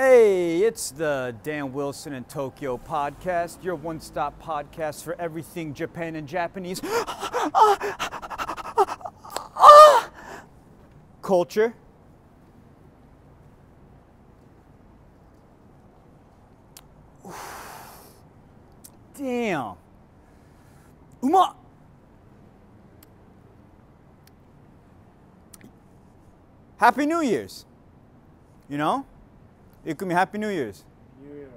Hey, it's the Dan Wilson in Tokyo podcast, your one-stop podcast for everything Japan and Japanese culture. Damn. Uma. Happy New Year's. You know? Ikumi, Happy New Year's. New Year.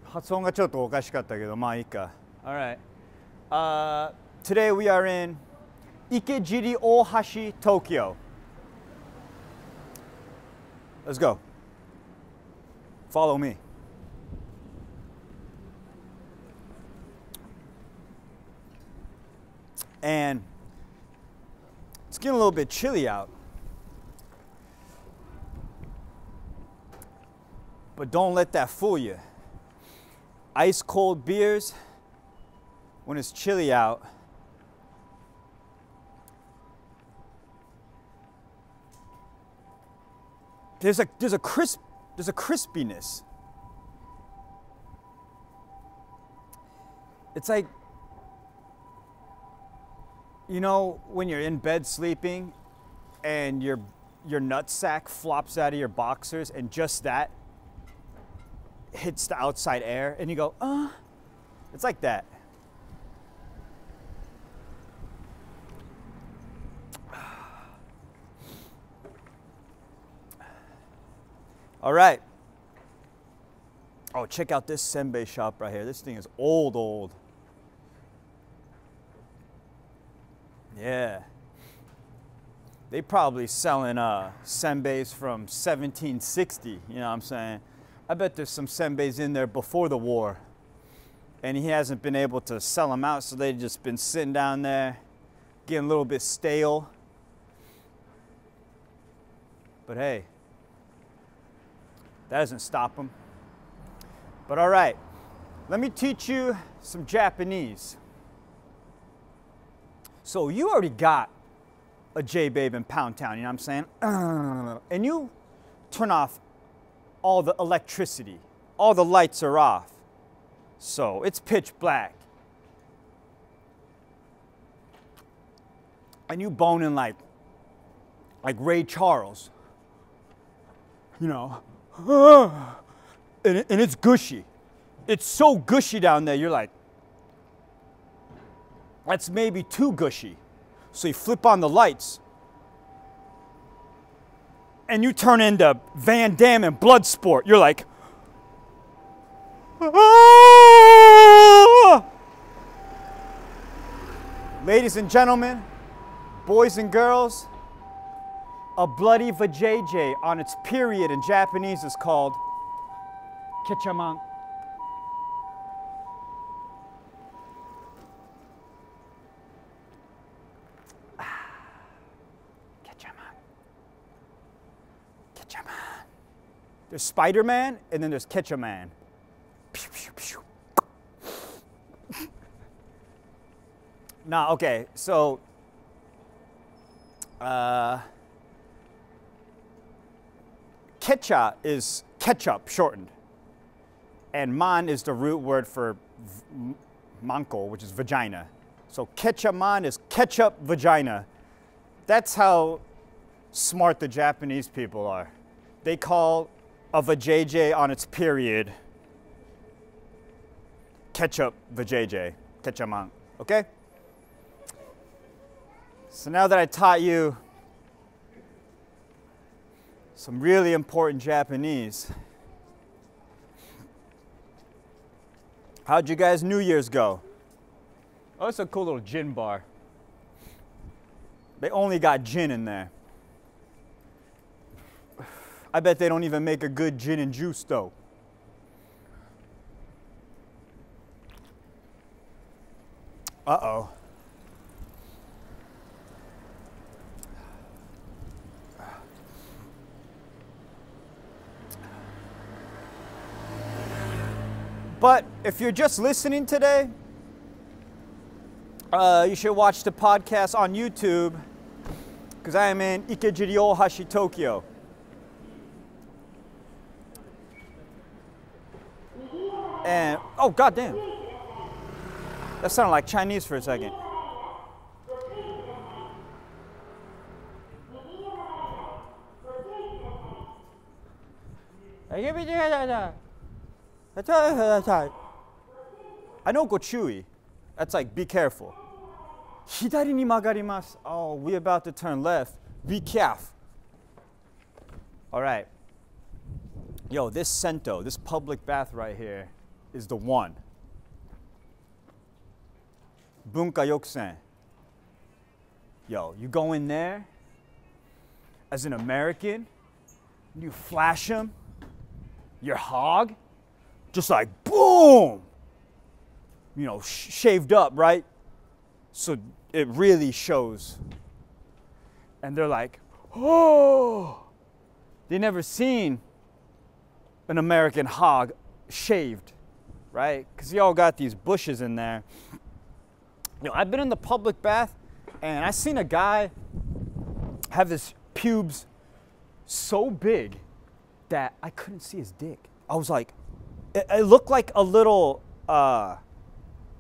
発音がちょっとおかしかったけど、まあいいか。Alright. Today we are in Ikejiri Oohashi, Tokyo. Let's go. Follow me. And it's getting a little bit chilly out. But don't let that fool you. Ice cold beers when it's chilly out. There's a crispiness. It's like, you know, when you're in bed sleeping and your nutsack flops out of your boxers and just that hits the outside air and you go, it's like that. All right. Oh, check out this senbei shop right here. This thing is old. Yeah. They probably selling senbeis from 1760, you know what I'm saying? I bet there's some senbeis in there before the war. And he hasn't been able to sell them out, so they've just been sitting down there, getting a little bit stale. But hey, that doesn't stop them. But all right, let me teach you some Japanese. So you already got a J-Babe in Pound Town, you know what I'm saying? And you turn off all the electricity. All the lights are off. So it's pitch black. And you boning like Ray Charles. You know. And it's gushy. It's so gushy down there, you're like, that's maybe too gushy. So you flip on the lights and you turn into Van Damme in Bloodsport. You're like, ah! Ladies and gentlemen, boys and girls, a bloody vajayjay on its period in Japanese is called kechaman. There's Spider-Man, and then there's Ketchaman. Nah, okay, so Ketcha is ketchup shortened, and man is the root word for manko, which is vagina. So Ketchaman is ketchup vagina. That's how smart the Japanese people are. They call a vajayjay on its period ketchup vajayjay, ketchaman, okay? So now that I taught you some really important Japanese, how'd you guys' New Year's go? Oh, it's a cool little gin bar. They only got gin in there. I bet they don't even make a good gin and juice though. Uh-oh. But if you're just listening today, you should watch the podcast on YouTube because I am in Ikejiri Oohashi, Tokyo. And, oh, goddamn. That sounded like Chinese for a second. I know Gochui. That's like, be careful. Hidari ni magarimasu. Oh, we about to turn left. Be careful. All right. Yo, this sento, this public bath right here, is the one. Bunka yokusen. Yo, you go in there as an American, you flash him, your hog, just like boom, you know, shaved up, right? So it really shows. And they're like, oh, they never seen an American hog shaved, right? Because you all got these bushes in there. You know, I've been in the public bath and I seen a guy have his pubes so big that I couldn't see his dick. I was like, it looked like a little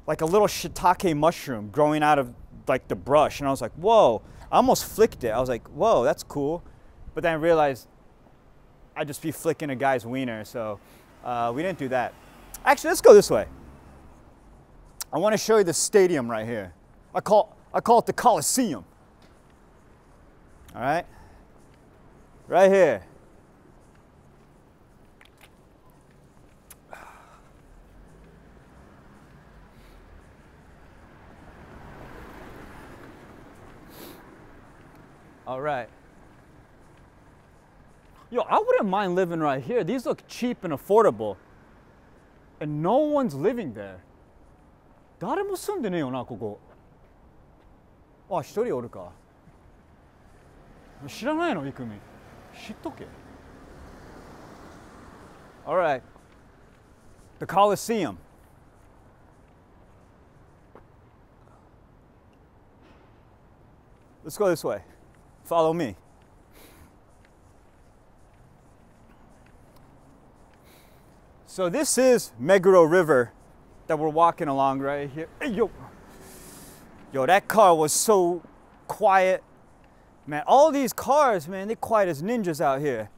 shiitake mushroom growing out of like the brush. And I was like, whoa, I almost flicked it. I was like, whoa, that's cool. But then I realized I'd just be flicking a guy's wiener. So we didn't do that. Actually, let's go this way. I want to show you the stadium right here. I call it the Coliseum. All right? Right here. All right. Yo, I wouldn't mind living right here. These look cheap and affordable. And no one's living there. 誰も住んでねえよな、ここ。あ、一人おるか。知らないの、イクミ。知っとけ。All right. The Coliseum. Let's go this way. Follow me. So this is Meguro River that we're walking along right here. Hey, yo. Yo, that car was so quiet. Man, all these cars, man, they're quiet as ninjas out here.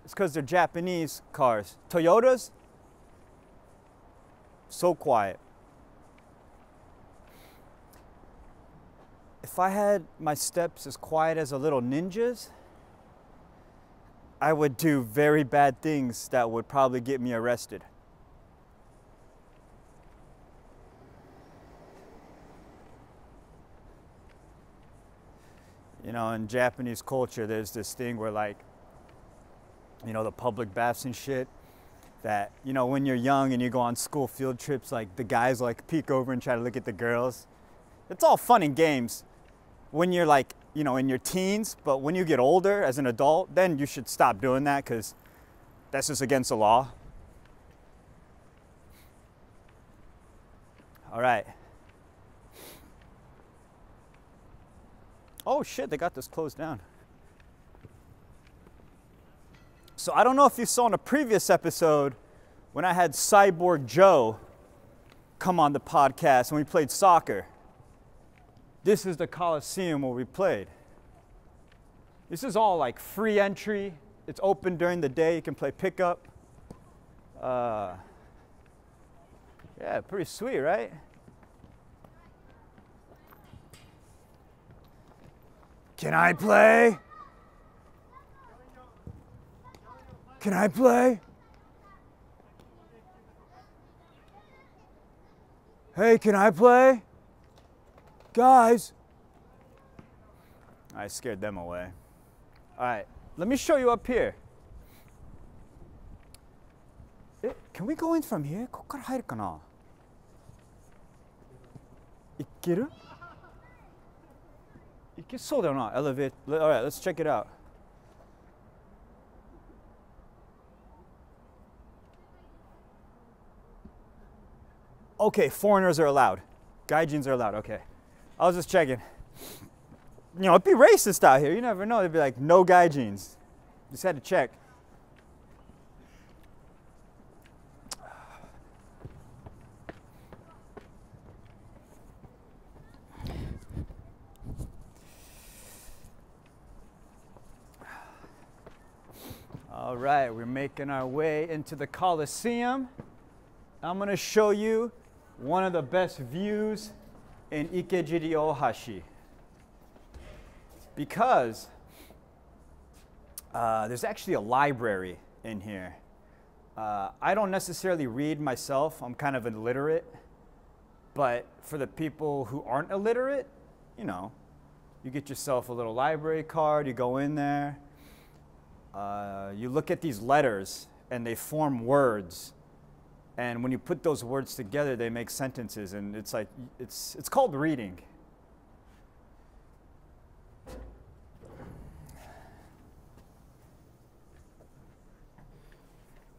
It's because they're Japanese cars. Toyotas, so quiet. If I had my steps as quiet as a little ninjas, I would do very bad things that would probably get me arrested. You know, in Japanese culture, there's this thing where, like, you know, the public baths and shit, that, you know, when you're young and you go on school field trips, like, the guys, like, peek over and try to look at the girls. It's all fun and games when you're, like, you know, in your teens, but when you get older as an adult, then you should stop doing that because that's just against the law. All right. Oh shit, they got this closed down. So I don't know if you saw in a previous episode when I had Cyborg Joe come on the podcast and we played soccer. This is the Coliseum where we played. This is all like free entry. It's open during the day. You can play pickup. Yeah, pretty sweet, right? Can I play? Can I play? Hey, can I play? Guys. I scared them away. All right, let me show you up here. Can we go in from here? ここから入るかな? いける? いけそうだよな, elevate. All right, let's check it out. Okay, foreigners are allowed. Gaijins are allowed, okay. I was just checking. You know, it'd be racist out here. You never know. They'd be like, no gaijins. Just had to check. All right, we're making our way into the Coliseum. I'm going to show you one of the best views in Ikejiri Oohashi. Because there's actually a library in here. I don't necessarily read myself. I'm kind of illiterate. But for the people who aren't illiterate, you know, you get yourself a little library card, you go in there, you look at these letters and they form words. And when you put those words together, they make sentences, and it's like, it's called reading.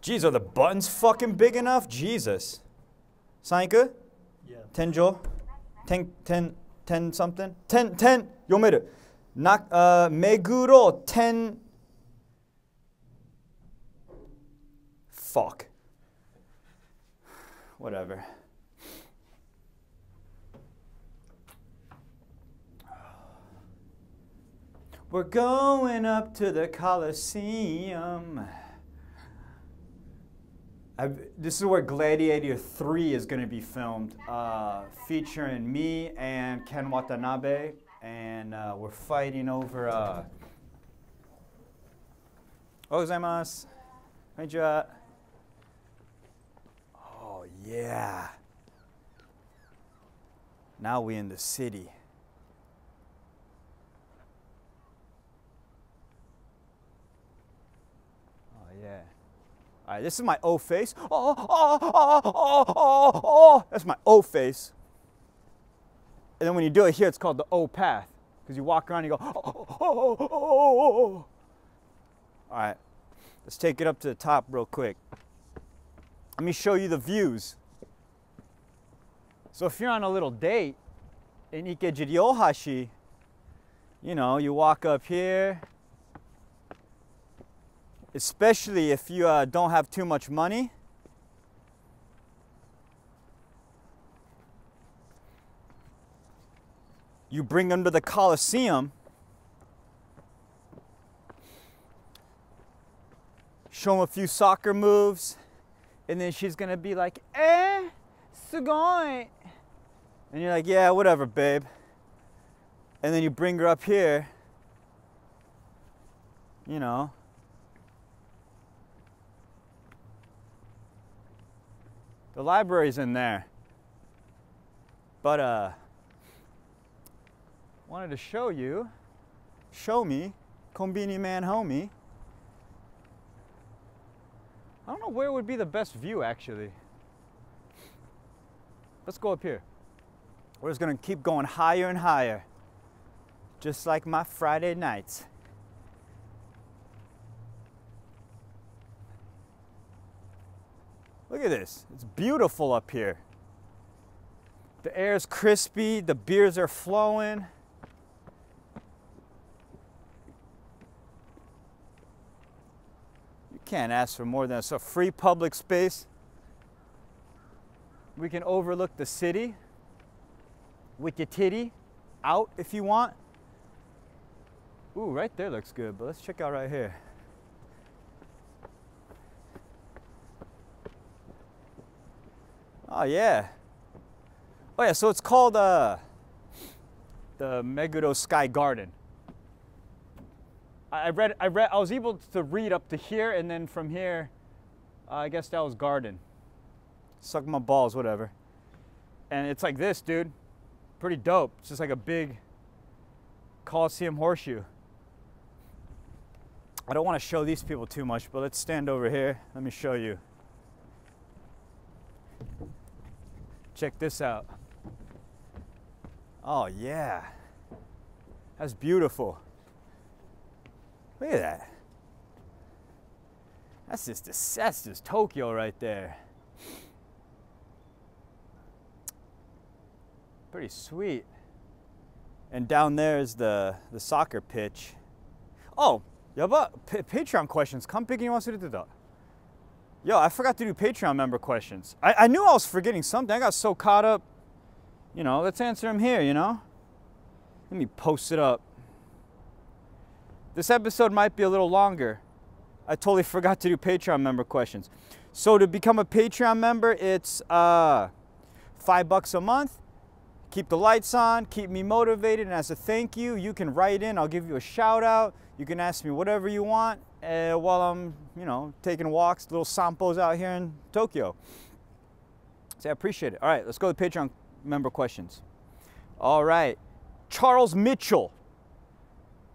Geez, are the buttons fucking big enough? Jesus. Sainku? Yeah. Tenjo? Ten something? Ten, yomeru. Meguro ten. Fuck. Whatever. We're going up to the Coliseum. This is where Gladiator 3 is going to be filmed, featuring me and Ken Watanabe, and we're fighting over. Gozaimasu. Konnichiwa. Oh yeah. Now we in the city. Oh yeah. All right, this is my O face. Oh. That's my O face. And then when you do it here, it's called the O path. Because you walk around and you go, oh. All right, let's take it up to the top real quick. Let me show you the views. So if you're on a little date in Ikejiri Oohashi, you know, you walk up here. Especially if you don't have too much money. You bring them to the Coliseum. Show them a few soccer moves. And then she's going to be like, sugoi. And you're like, yeah, whatever, babe. And then you bring her up here. You know. The library's in there. But wanted to show me, Konbini man homie. I don't know where would be the best view actually. Let's go up here. We're just gonna keep going higher and higher. Just like my Friday nights. Look at this, it's beautiful up here. The air's crispy, the beers are flowing. You can't ask for more than this. A free public space. We can overlook the city with your titty out if you want. Ooh, right there looks good, but let's check out right here. Oh yeah. Oh yeah, so it's called the Meguro Sky Garden. I was able to read up to here, and then from here, I guess that was garden. Suck my balls, whatever. And it's like this, dude. Pretty dope. It's just like a big Coliseum horseshoe. I don't want to show these people too much, but let's stand over here. Let me show you. Check this out. Oh yeah, that's beautiful. Look at that. That's just Tokyo right there. Pretty sweet. And down there is the soccer pitch. Oh, yaba, Patreon questions. Kampeki wasurete. Yo, I forgot to do Patreon member questions. I knew I was forgetting something. I got so caught up. You know, let's answer them here, you know? Let me post it up. This episode might be a little longer. I totally forgot to do Patreon member questions. So to become a Patreon member, it's $5 a month. Keep the lights on, keep me motivated, and as a thank you, you can write in. I'll give you a shout out. You can ask me whatever you want while I'm, you know, taking walks, little sampos out here in Tokyo. So I appreciate it. All right, let's go to Patreon member questions. All right, Charles Mitchell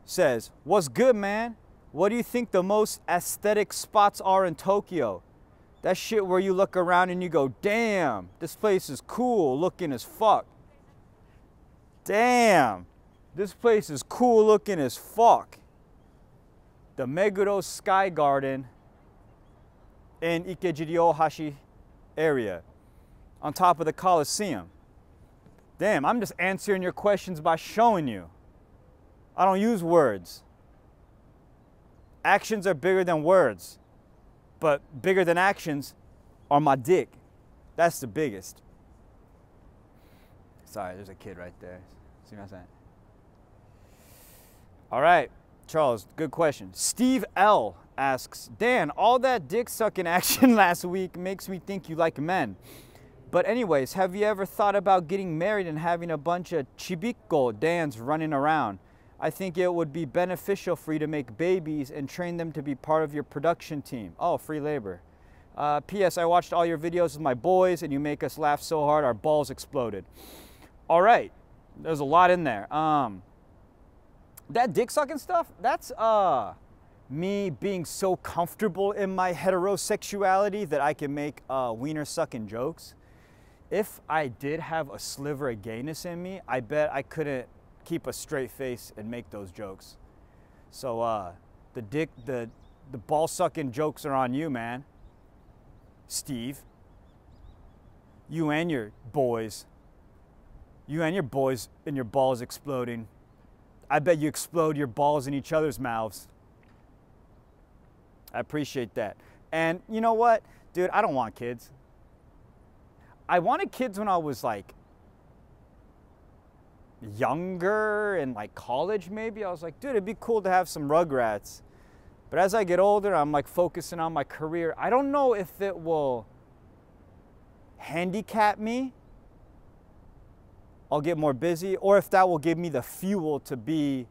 says, "What's good, man? What do you think the most aesthetic spots are in Tokyo? That shit where you look around and you go, damn, this place is cool looking as fuck. Damn, this place is cool looking as fuck." The Meguro Sky Garden in Ikejiri Oohashi area on top of the Coliseum. Damn, I'm just answering your questions by showing you. I don't use words. Actions are bigger than words, but bigger than actions are my dick. That's the biggest. Sorry, there's a kid right there. See what I'm saying? All right, Charles, good question. Steve L asks, Dan, all that dick sucking action last week makes me think you like men. But anyways, have you ever thought about getting married and having a bunch of chibiko Dans running around? I think it would be beneficial for you to make babies and train them to be part of your production team. Oh, free labor. P.S. I watched all your videos with my boys and you make us laugh so hard our balls exploded. All right, there's a lot in there. That dick sucking stuff, that's me being so comfortable in my heterosexuality that I can make wiener sucking jokes. If I did have a sliver of gayness in me, I bet I couldn't keep a straight face and make those jokes. So the ball sucking jokes are on you, man. Steve. You and your boys. You and your boys and your balls exploding. I bet you explode your balls in each other's mouths. I appreciate that. And you know what? Dude, I don't want kids. I wanted kids when I was like younger and like college maybe. I was like, dude, it'd be cool to have some Rugrats. But as I get older, I'm like focusing on my career. I don't know if it will handicap me. I'll get more busy, or if that will give me the fuel to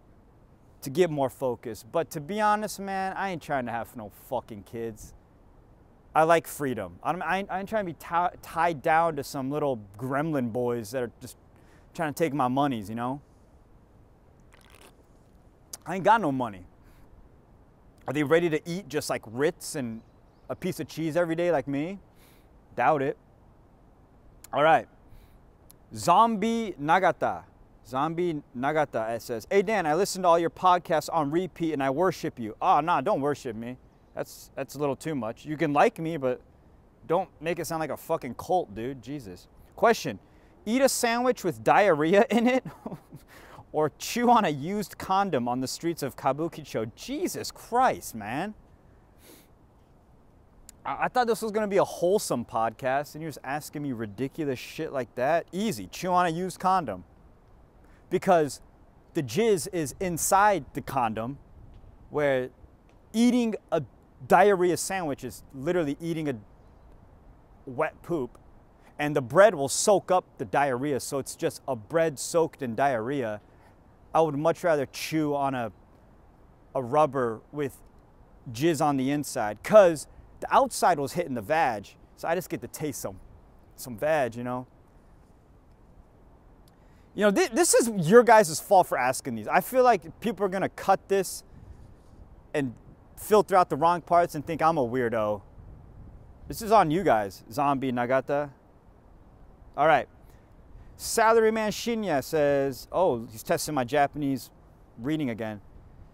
get more focused. But to be honest, man, I ain't trying to have no fucking kids. I like freedom. I ain't trying to be tied down to some little gremlin boys that are just trying to take my monies, you know? I ain't got no money. Are they ready to eat just like Ritz and a piece of cheese every day like me? Doubt it. All right. Zombie Nagata. Zombie Nagata says, "Hey Dan, I listen to all your podcasts on repeat and I worship you." Oh, nah, don't worship me. That's a little too much. You can like me, but don't make it sound like a fucking cult, dude. Jesus. Question. Eat a sandwich with diarrhea in it or chew on a used condom on the streets of Kabukicho? Jesus Christ, man. I thought this was going to be a wholesome podcast and you're just asking me ridiculous shit like that. Easy. Chew on a used condom. Because the jizz is inside the condom, where eating a diarrhea sandwich is literally eating a wet poop. And the bread will soak up the diarrhea, so it's just a bread soaked in diarrhea. I would much rather chew on a rubber with jizz on the inside, because the outside was hitting the vag, so I just get to taste some vag, you know? You know, this is your guys' fault for asking these. I feel like people are gonna cut this and filter out the wrong parts and think I'm a weirdo. This is on you guys, Zombie Nagata. All right. Salaryman Shinya says, oh, he's testing my Japanese reading again.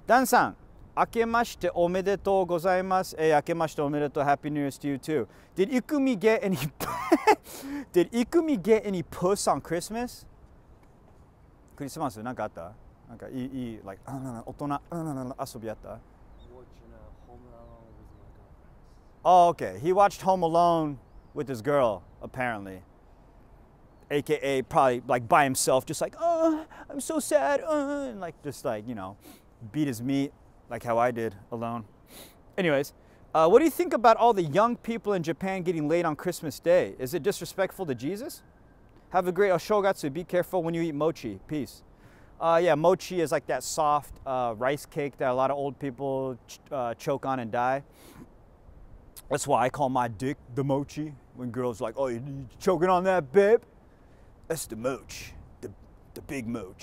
Dan-san, akemashite omedetou gozaimasu. Hey, akemashite omedetou. Happy New Year's to you too. Did Ikumi get any Did Ikumi get any puss on Christmas? Christmas なんかあった？なんかいい like 大人遊びあった？ Oh, okay. He watched Home Alone with his girl, apparently. AKA probably like by himself, just like, oh, I'm so sad, and like just like, you know, beat his meat like how I did alone. Anyways, what do you think about all the young people in Japan getting laid on Christmas Day? Is it disrespectful to Jesus? Have a great Oshogatsu. Be careful when you eat mochi. Peace. Yeah, mochi is like that soft rice cake that a lot of old people choke on and die. That's why I call my dick the mochi. When girls are like, oh, you choking on that, babe? That's the moch, the big moch.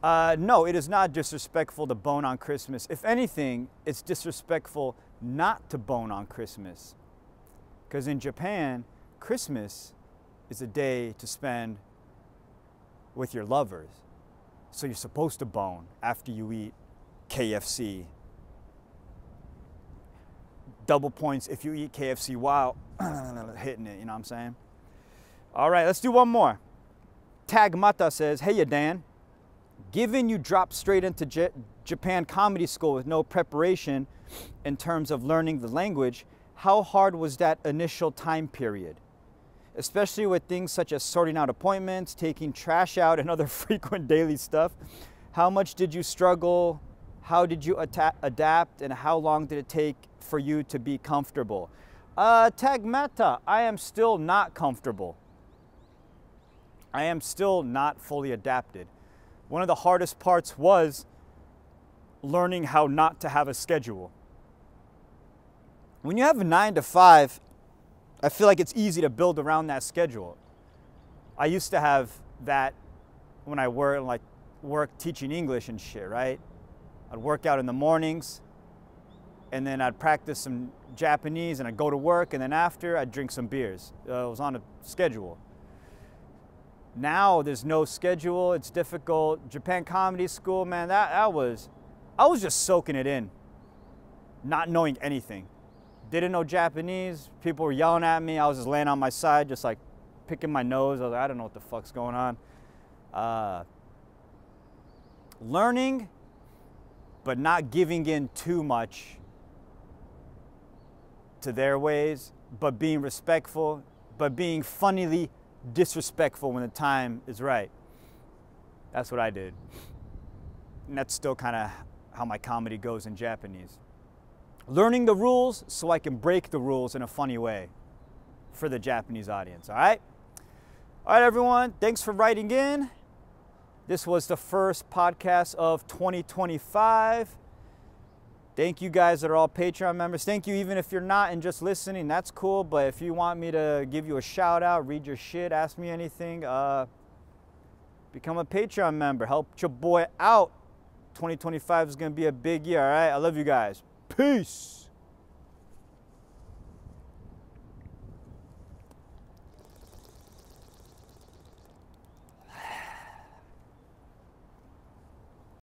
No, it is not disrespectful to bone on Christmas. If anything, it's disrespectful not to bone on Christmas. Because in Japan, Christmas is a day to spend with your lovers. So you're supposed to bone after you eat KFC. Double points if you eat KFC while hitting it, you know what I'm saying? All right, let's do one more. Tag Mata says, hey, ya Dan. Given you dropped straight into Japan comedy school with no preparation in terms of learning the language, how hard was that initial time period? Especially with things such as sorting out appointments, taking trash out, and other frequent daily stuff. How much did you struggle? How did you adapt? And how long did it take for you to be comfortable? Tag Mata, I am still not comfortable. I am still not fully adapted. One of the hardest parts was learning how not to have a schedule. When you have a 9 to 5, I feel like it's easy to build around that schedule. I used to have that when I work teaching English and shit, right? I'd work out in the mornings, and then I'd practice some Japanese, and I'd go to work, and then after I'd drink some beers. It was on a schedule. Now there's no schedule, it's difficult. Japan Comedy School, man, I was just soaking it in, not knowing anything. Didn't know Japanese, people were yelling at me, I was just laying on my side, just like picking my nose. I was like, I don't know what the fuck's going on. Learning, but not giving in too much to their ways, but being respectful, but being funnily disrespectful when the time is right. That's what I did. And that's still kind of how my comedy goes in Japanese. Learning the rules so I can break the rules in a funny way for the Japanese audience, all right? All right, everyone, thanks for writing in. This was the first podcast of 2025. Thank you guys that are all Patreon members. Thank you even if you're not and just listening, that's cool. But if you want me to give you a shout out, read your shit, ask me anything, become a Patreon member. Help your boy out. 2025 is going to be a big year, all right? I love you guys. Peace.